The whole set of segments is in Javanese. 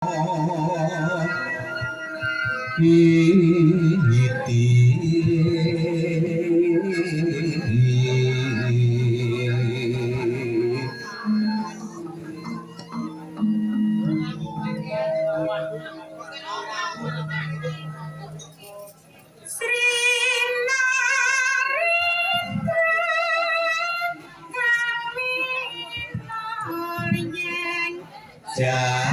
iti jaga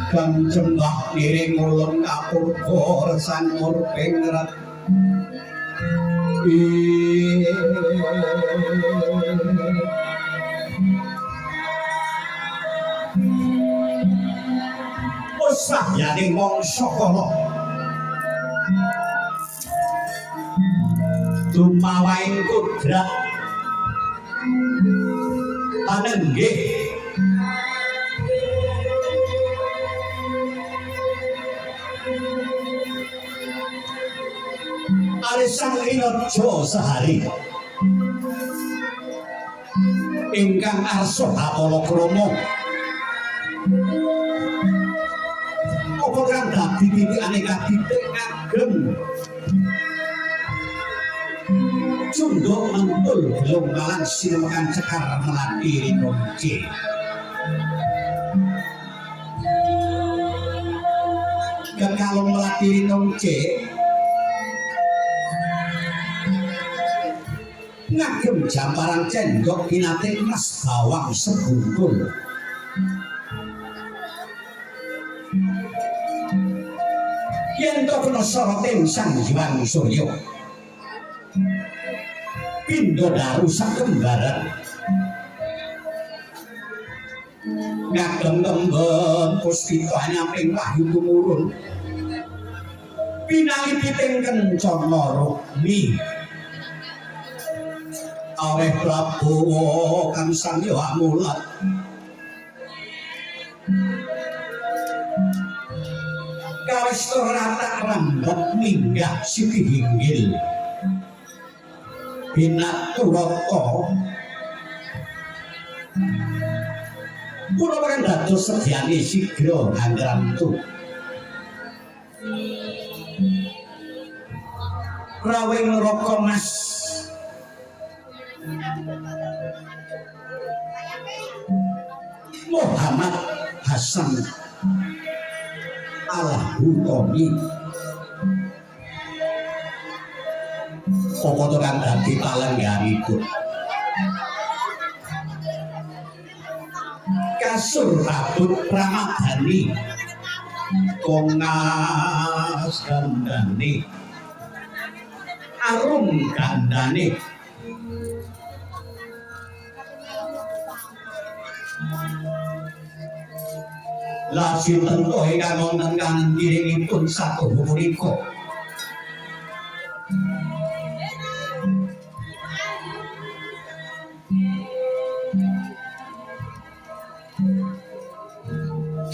Kang jembah piring ulun kapurga resan murping rat usahyaning mangsa kala dumawaing kudrat panenggih Sang Rinaja sehari ingkang arsa Apalakrama apa kang dadi titikane kadidik ngagem cunduk mentul belum malang sinemekan cekar melati rinonce kekalung melati rinonce ngagem jamparan cendok kinate mas bawang sebungkul yen to kena soroting Sang Hyang Surya pindha daru sakembaran ngagem tembung puspita nyamping wahyu tumurun pinalipiting kencana rukmi aweh Prabowo kang sangya mulat kawis ratak rambut minggah siki hinggil binaturata kula paring dados sedyane sigra angrantu rawing raka mas Muhammad Hasan Al-Hutami apa to kang dadi palengganipun kasur rabut pramadani kongas gandane arum gandane lajeng tentu ingkang wonten kanen kiringipun satu punika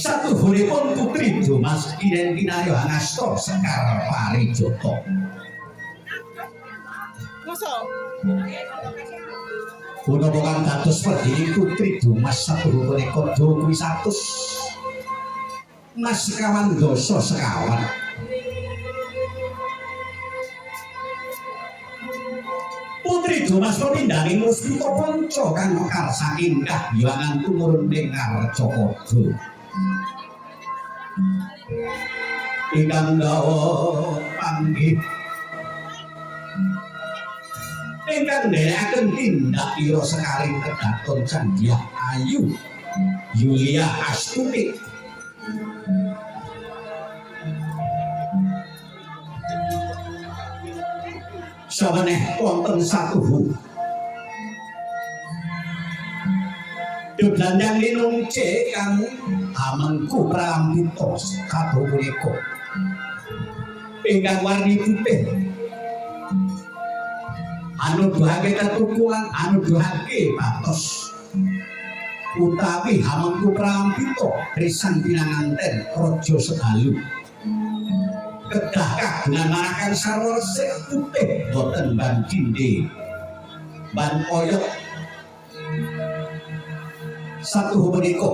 satu pun putri Dumas Kiren Kinayo Angasta Sekar Parijata punapa kang dados perdiri putri Dumas satu punika kuwi 100 Mas sekawan dosa sekawan Putri Dumas pemindhaning mustika panca kang mekar saking kahyangan tumurun ing Arcapada ingkang dawa panggih ingkang nderekaken tindak ira sekaring kedaton Candiah Ayu Yulia Astuti saweneh wonten satuhu Dodandang linungce kang amengku pralambita kadho punika ingkang warni putih anuduhake tetukulan anuduhake patos utawi hamengku prampita risan pinanganten raja Sedalu kedah kagungan marakan sarwa resik putih boten ban cindhe ban oyok satu menika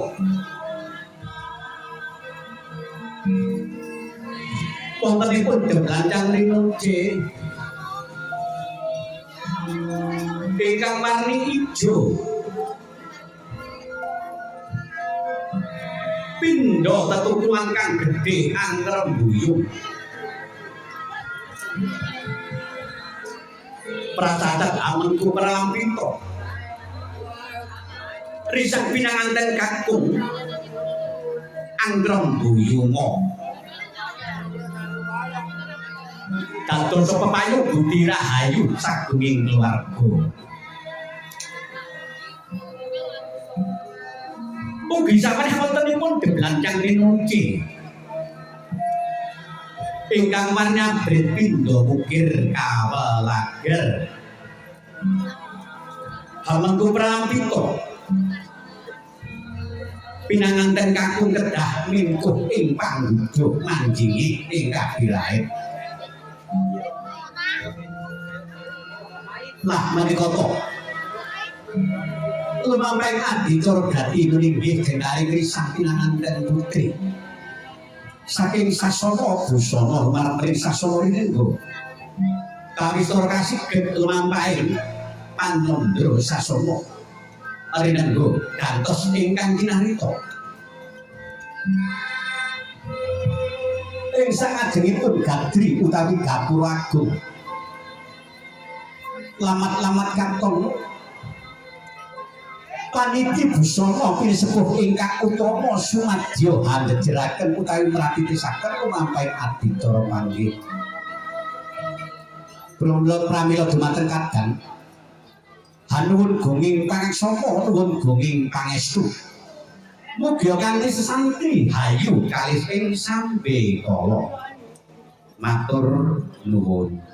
wontenipun deblancang rinunce ingkang warni ijo pindha tetukulan kang gedhe angrembuyung pracacat amengku prampita risak pinanganten kakung angrembuyunga dados pepayung budi rahayu sagunging keluarga ugi sampun wontenipun deblancang rinunci ingkang manyabrit pindha mukir kawelager hamengku prampita pinanganten kakung kedah mingkuh ing panggujuk manjingi ingkang dilait lah menika to lumampah adicara gati meninggih genari risah pinanganten putri saking sasana busana marang sasana rinenggo kawistara kasigek lumampahe panandra sasana rinenggo gantos ingkang kinarita ing sakajengipun gadri utawi gapura agung lamat-lamat kantong paniki busana pinesepuh ingkang utama sumadya handhejeraken utawi mratitisaken lumampahing adicara panggih pramila dumateng kadang hanuwun gunging pangaksama nuwun gunging pangestu mugi kanthi sesanti hayu kalih ing sambe kala matur nuwun.